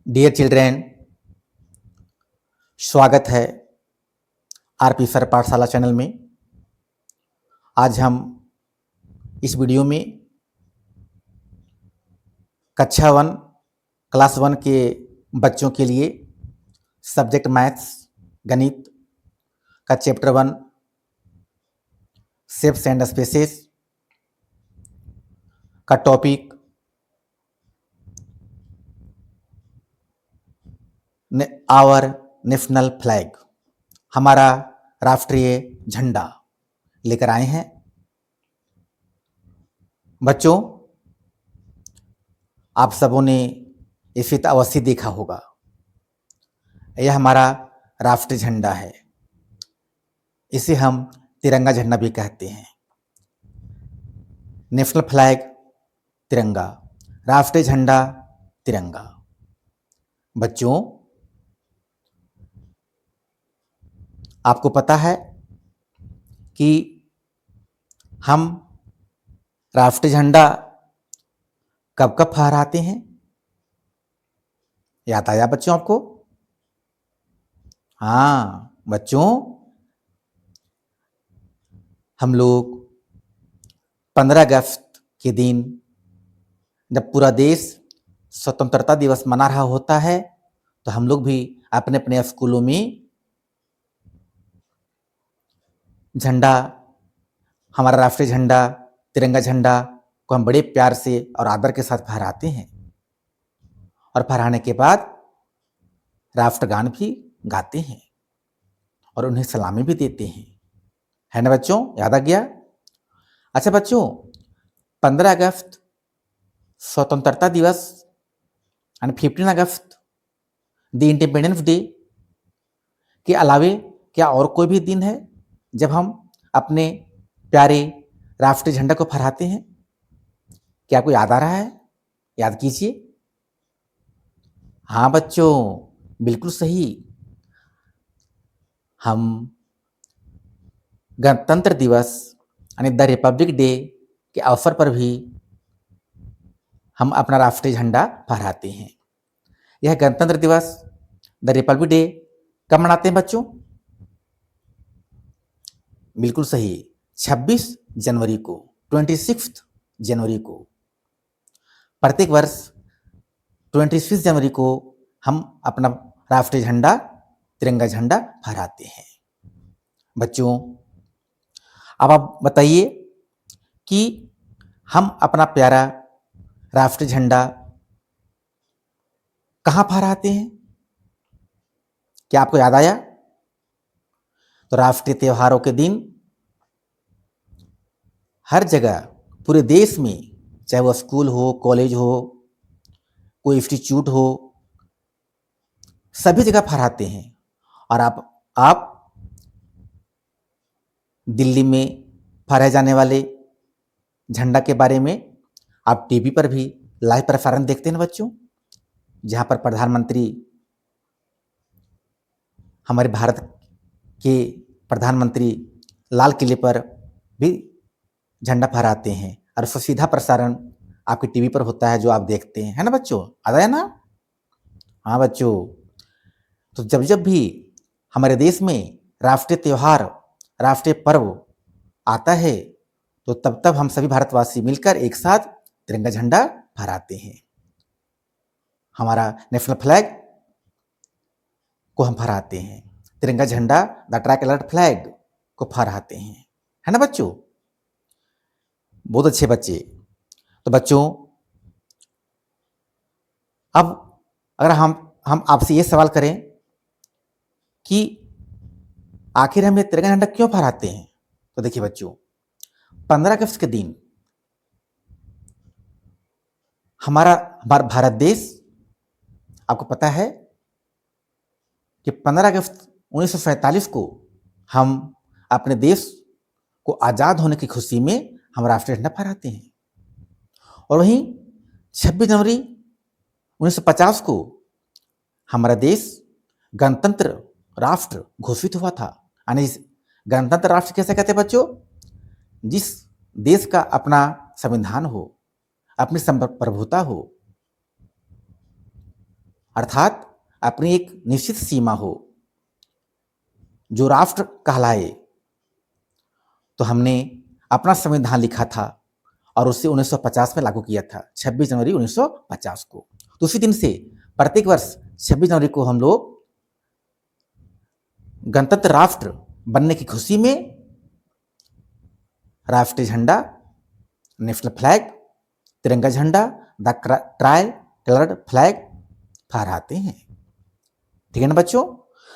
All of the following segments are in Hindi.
डियर चिल्ड्रेन, स्वागत है आरपी सर पाठशाला चैनल में। आज हम इस वीडियो में कक्षा 1 क्लास 1 के बच्चों के लिए सब्जेक्ट मैथ्स गणित का चैप्टर 1 शेप्स एंड स्पेसेस का टॉपिक आवर नेशनल फ्लैग, हमारा राष्ट्रीय झंडा लेकर आए हैं। बच्चों, आप सबों ने इसे तो अवश्य देखा होगा। यह हमारा राष्ट्रीय झंडा है। इसे हम तिरंगा झंडा भी कहते हैं। नेशनल फ्लैग तिरंगा, राष्ट्रीय झंडा तिरंगा। बच्चों, आपको पता है कि हम राष्ट्रीय झंडा कब कब फहराते हैं? याद आया बच्चों आपको? हाँ बच्चों, हम लोग 15 अगस्त के दिन जब पूरा देश स्वतंत्रता दिवस मना रहा होता है तो हम लोग भी अपने अपने स्कूलों में झंडा, हमारा राष्ट्रीय झंडा तिरंगा झंडा को हम बड़े प्यार से और आदर के साथ फहराते हैं। और फहराने के बाद राष्ट्रगान भी गाते हैं और उन्हें सलामी भी देते हैं। है ना बच्चों? याद आ गया? अच्छा बच्चों, 15 अगस्त स्वतंत्रता दिवस and 15 August the independence day के अलावे क्या और कोई भी दिन है जब हम अपने प्यारे राष्ट्रीय झंडा को फहराते हैं? क्या आपको याद आ रहा है? याद कीजिए। हाँ बच्चों, बिल्कुल सही। हम गणतंत्र दिवस यानी द रिपब्लिक डे के अवसर पर भी हम अपना राष्ट्रीय झंडा फहराते हैं। यह गणतंत्र दिवस द रिपब्लिक डे कब मनाते हैं बच्चों? बिल्कुल सही, 26 जनवरी को, 26 जनवरी को। प्रत्येक वर्ष 26 जनवरी को हम अपना राष्ट्रीय झंडा तिरंगा झंडा फहराते हैं। बच्चों, अब आप बताइए कि हम अपना प्यारा राष्ट्रीय झंडा कहाँ फहराते हैं? क्या आपको याद आया? तो राष्ट्रीय त्योहारों के दिन हर जगह पूरे देश में, चाहे वो स्कूल हो, कॉलेज हो, कोई इंस्टीट्यूट हो, सभी जगह फहराते हैं। और आप दिल्ली में फहराए जाने वाले झंडा के बारे में आप टीवी पर भी लाइव प्रसारण देखते हैं बच्चों, जहां पर प्रधानमंत्री, हमारे भारत के प्रधानमंत्री लाल किले पर भी झंडा फहराते हैं और उसका सीधा प्रसारण आपके टीवी पर होता है जो आप देखते हैं। है ना बच्चों? आता है ना? हाँ बच्चों, तो जब जब भी हमारे देश में राष्ट्रीय त्योहार, राष्ट्रीय पर्व आता है तो तब तब हम सभी भारतवासी मिलकर एक साथ तिरंगा झंडा फहराते हैं। हमारा नेशनल फ्लैग को हम फहराते हैं। तिरंगा झंडा, द ट्राइक अलर्ट फ्लैग को फहराते हैं। है ना बच्चों? बहुत अच्छे बच्चे। तो बच्चों, अब अगर हम आपसे ये सवाल करें कि आखिर हम ये तिरंगा झंडा क्यों फहराते हैं, तो देखिए बच्चों, 15 अगस्त के दिन हमारा भारत देश, आपको पता है कि 15 अगस्त 1947 को हम अपने देश को आज़ाद होने की खुशी में हम राष्ट्रीय झंडा फहराते हैं। और वहीं 26 जनवरी 1950 को हमारा देश गणतंत्र राष्ट्र घोषित हुआ था। यानी गणतंत्र राष्ट्र कैसे कहते हैं बच्चों? जिस देश का अपना संविधान हो, अपनी संप्रभुता हो, अर्थात अपनी एक निश्चित सीमा हो, जो राष्ट्र कहलाए। तो हमने अपना संविधान लिखा था और उसे 1950 में लागू किया था, 26 जनवरी 1950 को। तो उसी दिन से प्रत्येक वर्ष 26 जनवरी को हम लोग गणतंत्र राष्ट्र बनने की खुशी में राष्ट्रीय झंडा, नेशनल फ्लैग, तिरंगा झंडा, द ट्राई कलर्ड फ्लैग फहराते हैं। ठीक है ना बच्चों।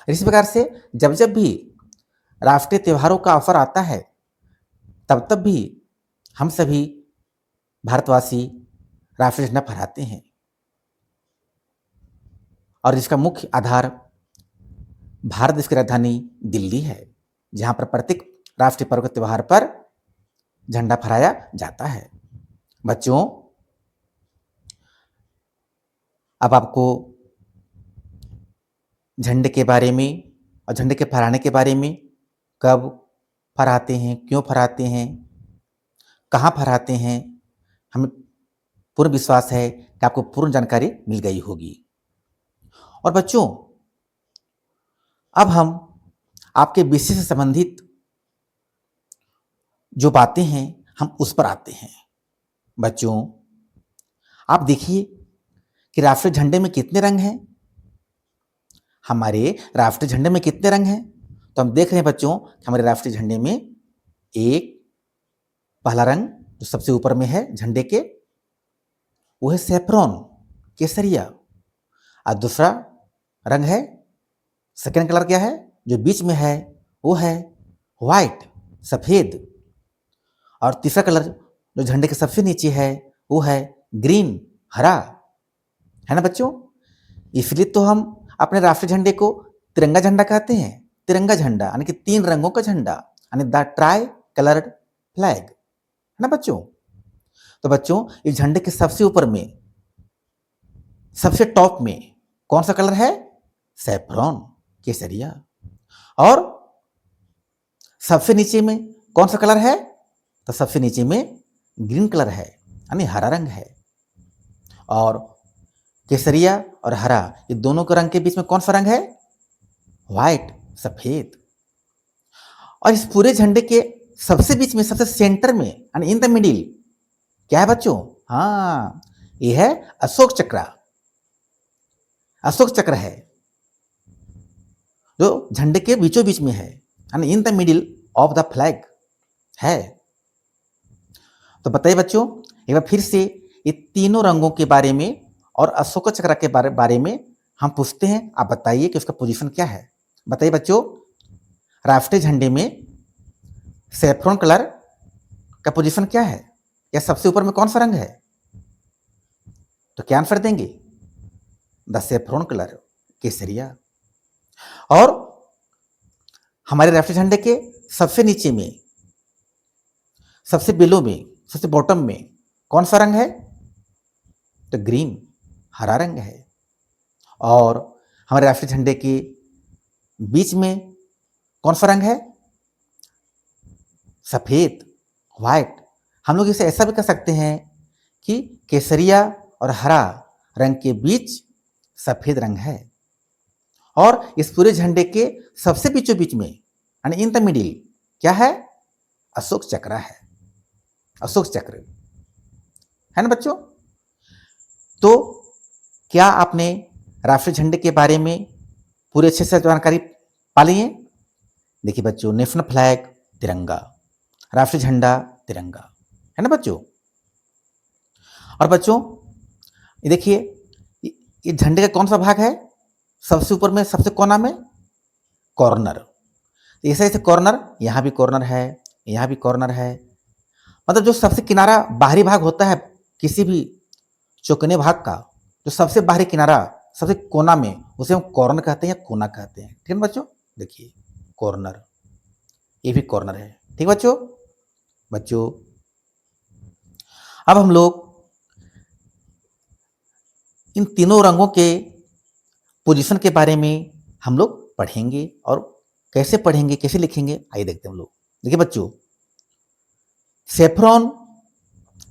इसी प्रकार से जब जब भी राष्ट्रीय त्योहारों का अवसर आता है, तब तब भी हम सभी भारतवासी राष्ट्रीय झंडा फहराते हैं। और इसका मुख्य आधार भारत देश की राजधानी दिल्ली है, जहां पर प्रत्येक राष्ट्रीय पर्व के त्योहार पर झंडा फहराया जाता है। बच्चों, अब आपको झंडे के बारे में और झंडे के फहराने के बारे में, कब फहराते हैं, क्यों फहराते हैं, कहाँ फहराते हैं, हमें पूर्ण विश्वास है कि आपको पूर्ण जानकारी मिल गई होगी। और बच्चों, अब हम आपके विषय से संबंधित जो बातें हैं हम उस पर आते हैं। बच्चों, आप देखिए कि राष्ट्रीय झंडे में कितने रंग हैं। हमारे राष्ट्रीय झंडे में कितने रंग हैं? तो हम देख रहे हैं बच्चों कि हमारे राष्ट्रीय झंडे में एक पहला रंग जो सबसे ऊपर में है झंडे के, वो है सैफ्रॉन, केसरिया। और दूसरा रंग है, सेकेंड कलर क्या है जो बीच में है, वो है व्हाइट, सफेद। और तीसरा कलर जो झंडे के सबसे नीचे है वो है ग्रीन, हरा। है ना बच्चों। इसलिए तो हम अपने राष्ट्रीय झंडे को तिरंगा झंडा कहते हैं। तिरंगा झंडा यानी कि 3 रंगों का झंडा, यानी द ट्राई कलर्ड फ्लैग। है ना बच्चों। तो बच्चों, इस झंडे के सबसे ऊपर में, सबसे टॉप में कौन सा कलर है? सैफ्रॉन, केसरिया। और सबसे नीचे में कौन सा कलर है? तो सबसे नीचे में ग्रीन कलर है, यानी हरा रंग है। और केसरिया और हरा, ये दोनों के रंग के बीच में कौन सा रंग है? व्हाइट, सफेद। और इस पूरे झंडे के सबसे बीच में, सबसे सेंटर में, यानी इन द मिडिल, क्या है बच्चों? हाँ, ये है अशोक चक्र। अशोक चक्र है जो झंडे के बीचों बीच में है, यानी in the middle of the flag है। तो बताइए बच्चों, एक बार फिर से ये तीनों रंगों के बारे में और अशोक चक्र के बारे में हम पूछते हैं। आप बताइए कि उसका पोजीशन क्या है। बताइए बच्चों, राष्ट्रीय झंडे में सैफ्रॉन कलर का पोजीशन क्या है, या सबसे ऊपर में कौन सा रंग है? तो क्या आंसर देंगे? द सैफ्रॉन कलर, केसरिया। और हमारे राष्ट्रीय झंडे के सबसे नीचे में, सबसे बिलो में, सबसे बॉटम में कौन सा रंग है? तो ग्रीन, हरा रंग है। और हमारे राष्ट्रीय झंडे के बीच में कौन सा रंग है? सफेद, व्हाइट। हम लोग इसे ऐसा भी कह सकते हैं कि केसरिया और हरा रंग के बीच सफेद रंग है। और इस पूरे झंडे के सबसे बीचों बीच में, यानी इन द मिडिल, क्या है? अशोक चक्र है। अशोक चक्र है ना बच्चों। तो क्या आपने राष्ट्रीय झंडे के बारे में पूरे अच्छे से जानकारी पा ली है? देखिए बच्चों, नेशनल फ्लैग तिरंगा, राष्ट्रीय झंडा तिरंगा, है ना बच्चों। और बच्चों, ये देखिए, ये झंडे का कौन सा भाग है? सबसे ऊपर में, सबसे कोना में कॉर्नर। ऐसे ऐसे कॉर्नर, यहाँ भी कॉर्नर है, यहाँ भी कॉर्नर है। मतलब जो सबसे किनारा बाहरी भाग होता है किसी भी चौकोने भाग का, जो सबसे बाहरी किनारा, सबसे कोना में, उसे हम कॉर्नर कहते हैं या कोना कहते हैं। ठीक है बच्चों। देखिए कॉर्नर, ये भी कॉर्नर है। ठीक बच्चों। बच्चों, अब हम लोग इन तीनों रंगों के पोजीशन के बारे में हम लोग पढ़ेंगे। और कैसे पढ़ेंगे, कैसे लिखेंगे, आइए देखते हैं हम लोग। देखिए बच्चों, saffron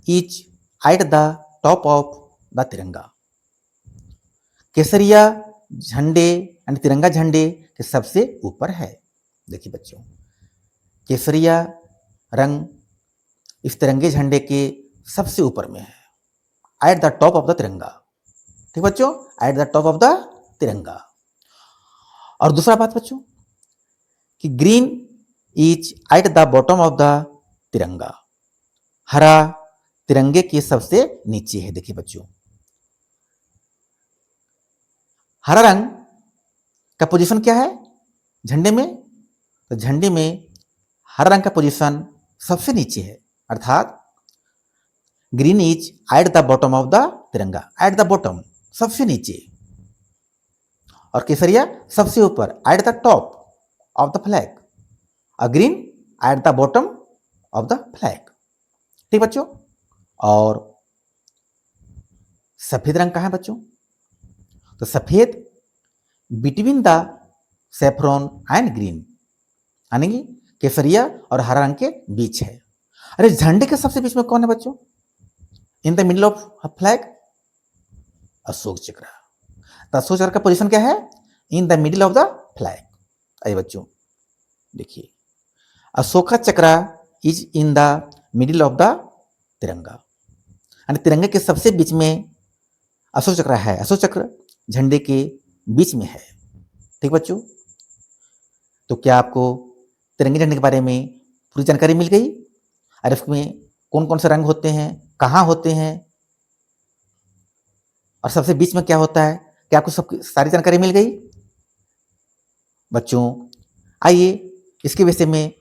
is at the top of the तिरंगा। केसरिया झंडे यानी तिरंगा झंडे के सबसे ऊपर है। देखिए बच्चों, केसरिया रंग इस तिरंगे झंडे के सबसे ऊपर में है, eight the top of the तिरंगा। ठीक बच्चों, eight the top of the तिरंगा। और दूसरा बात बच्चों कि green is at the bottom of the तिरंगा, हरा तिरंगे के सबसे नीचे है। देखिए बच्चों, हरा रंग का पोजीशन क्या है झंडे में? तो झंडे में हरा रंग का पोजीशन सबसे नीचे है, अर्थात green is at the bottom of the Tiranga, at the bottom सबसे नीचे, और केसरिया सबसे ऊपर at the top of the flag, और green at the bottom of the flag. ठीक बच्चों, और सफेद रंग कहाँ है बच्चों? तो सफेद between the saffron and green, यानी कि केसरिया और हरा रंग के बीच है। अरे झंडे के सबसे बीच में कौन है बच्चों? In the middle of flag, Ashok चक्र। तो अशोक चक्र का पोजीशन क्या है? In the middle of the flag. आइए बच्चों देखिए, अशोक चक्र is in the middle of the तिरंगा, यानी तिरंगे के सबसे बीच में अशोक चक्र है। अशोक चक्र झंडे के बीच में है। ठीक बच्चों, तो क्या आपको तिरंगे झंडे के बारे में पूरी जानकारी मिल गई? और इसमें कौन कौन से रंग होते हैं, कहाँ होते हैं, और सबसे बीच में क्या होता है? क्या आपको सब सारी जानकारी मिल गई? बच्चों आइए इसके विषय में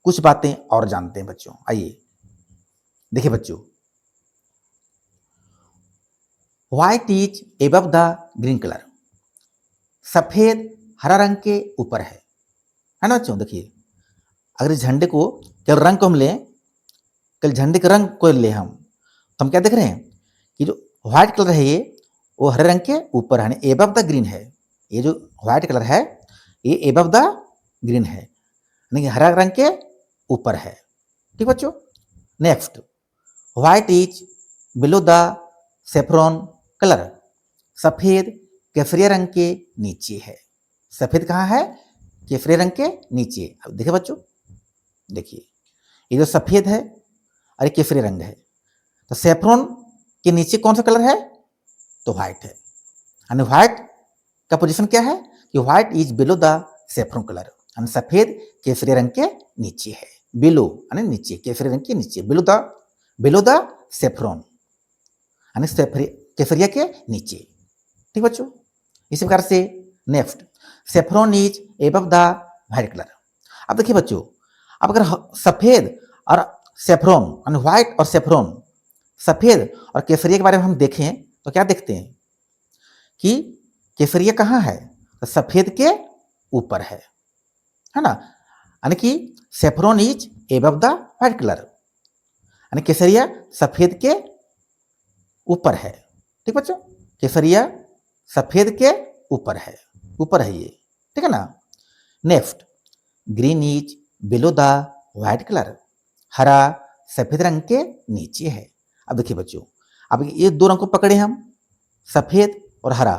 कुछ बातें और जानते हैं बच्चों। आइए देखिए बच्चों, white is above the green colour, सफेद हरा रंग के ऊपर है ना बच्चों? देखिए, अगर इस झंडे को केवल रंग को हम लें, केवल झंडे के रंग को ले हम, तो हम क्या देख रहे हैं कि जो व्हाइट कलर है ये वो हरे रंग के ऊपर है, एबव द ग्रीन है। ये जो व्हाइट कलर है ये एबव द ग्रीन है, यानी कि हरा रंग के ऊपर है। ठीक बच्चों, next, white is below the saffron colour, सफेद केसरिया रंग के नीचे है। सफेद कहाँ है? केसरिया रंग के नीचे। अब देखिए बच्चों, देखिए ये जो सफेद है और ये केसरिया रंग है, तो सेफ्रॉन के नीचे कौन सा कलर है? तो व्हाइट है, यानी व्हाइट का पोजीशन क्या है कि white is below the saffron colour, यानी सफेद केसरिया रंग के नीचे है। बिलो यानी नीचे, केसरिया रंग के नीचे, बिलो द सेफ्रॉन यानी केसरिया के नीचे। ठीक बच्चों, इसी प्रकार से next, saffron is above the white colour. अब देखिए बच्चों, अब अगर सफेद और सेफ्रॉन यानी व्हाइट और सेफ्रॉन, सफेद और केसरिया के बारे में हम देखें तो क्या देखते हैं कि केसरिया कहाँ है? तो सफेद के ऊपर है ना, यानी कि saffron is above the white colour, यानी केसरिया सफेद के ऊपर है। ठीक बच्चों, केसरिया सफेद के ऊपर है, ऊपर है ये। ठीक है ना। Next, green is below the white colour, हरा सफेद रंग के नीचे है। अब देखिए बच्चों, अब ये दो रंग को पकड़े हम, सफेद और हरा,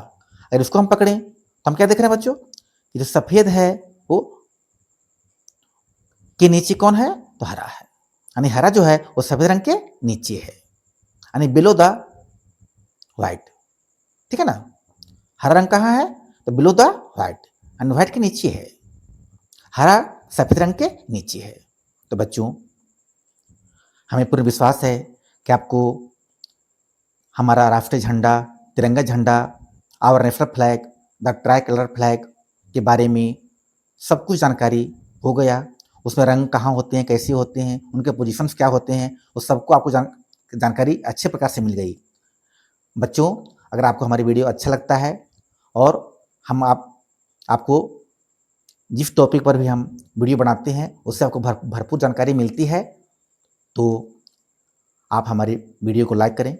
अगर इसको हम पकड़ें तो हम क्या देख रहे हैं बच्चों? ये जो सफेद है वो के नीचे कौन है? तो हरा है, यानी हरा जो है वो सफेद रंग के नीचे है, यानी बिलो द व्हाइट। ठीक है ना। हरा रंग कहाँ है? तो बिलो द व्हाइट, यानी व्हाइट के नीचे है, हरा सफेद रंग के नीचे है। तो बच्चों हमें पूर्ण विश्वास है कि आपको हमारा राष्ट्रीय झंडा, तिरंगा झंडा, our national flag, the tricolour flag के बारे में सब कुछ जानकारी हो गया। उसमें रंग कहाँ होते हैं, कैसे होते हैं, उनके पोजीशंस क्या होते हैं, वो सबको आपको जानकारी अच्छे प्रकार से मिल गई। बच्चों अगर आपको हमारी वीडियो अच्छा लगता है और हम आपको जिस टॉपिक पर भी हम वीडियो बनाते हैं उससे आपको भरपूर जानकारी मिलती है, तो आप हमारी वीडियो को लाइक करें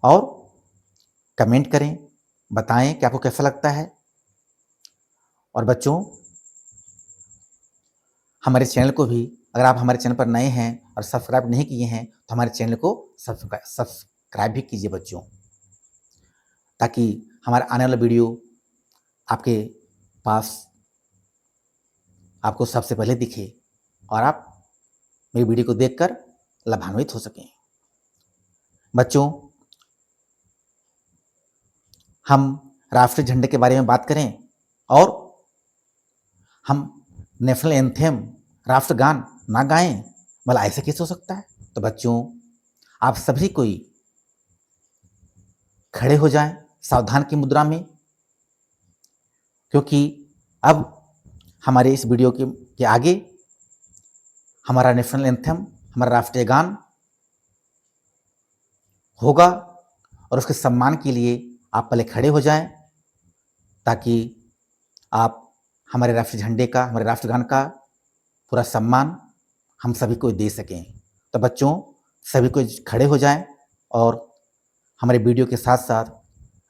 और कमेंट करें, बताएं कि आपको कैसा लगता है। और बच्चों हमारे चैनल को भी, अगर आप हमारे चैनल पर नए हैं और सब्सक्राइब नहीं किए हैं तो हमारे चैनल को सब्सक्राइब भी कीजिए बच्चों। ताकि हमारा आने वाला वीडियो आपके पास आपको सबसे पहले दिखे और आप मेरी वीडियो को देखकर लाभान्वित हो सकें। बच्चों, हम राष्ट्रीय झंडे के बारे में बात करें और हम नेशनल एंथेम राष्ट्रगान ना गाएं, भला ऐसे कैसे हो सकता है? तो बच्चों, आप सभी कोई खड़े हो जाएं सावधान की मुद्रा में, क्योंकि अब हमारे इस वीडियो के आगे हमारा नेशनल एंथम, हमारा राष्ट्रीय गान होगा और उसके सम्मान के लिए आप पहले खड़े हो जाएं, ताकि आप हमारे राष्ट्रीय झंडे का, हमारे राष्ट्रगान का पूरा सम्मान हम सभी को दे सकें। तो बच्चों, सभी को खड़े हो जाएं और हमारे वीडियो के साथ साथ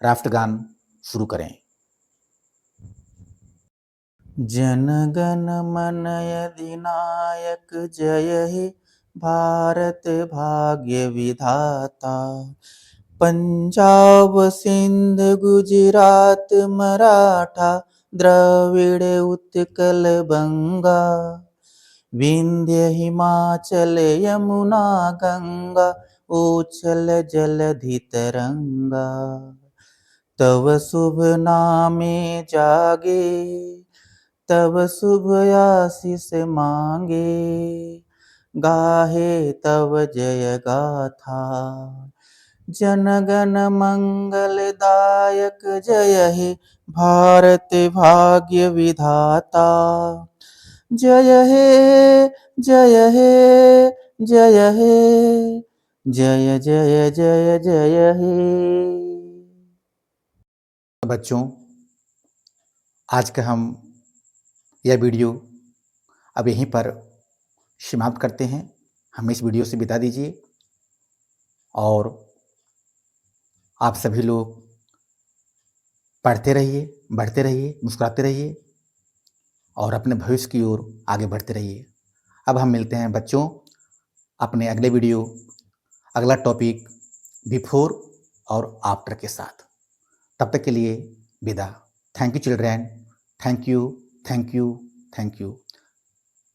राष्ट्रगान शुरू करें। जन गण मन अधिनायक जय हे भारत भाग्य विधाता। पंजाब सिंध गुजरात मराठा द्रविड़ उत्कल बंगा। विंध्य हिमाचल यमुना गंगा उच्छल जलधि तरंगा। तव शुभ नामे जागे तब शुभ आशीष मांगे। गाहे तब जय गाथा जन गण मंगल दायक जय हे भारत भाग्य विधाता। जय हे जय हे जय हे जय जय जय जय हे। बच्चों, आज का हम यह वीडियो अब यहीं पर समाप्त करते हैं। हमें इस वीडियो से विदा दीजिए और आप सभी लोग पढ़ते रहिए, बढ़ते रहिए, मुस्कुराते रहिए और अपने भविष्य की ओर आगे बढ़ते रहिए। अब हम मिलते हैं बच्चों अपने अगले वीडियो, अगला टॉपिक बिफोर और आफ्टर के साथ। तब तक के लिए विदा। Thank you children, thank you, thank you, thank you.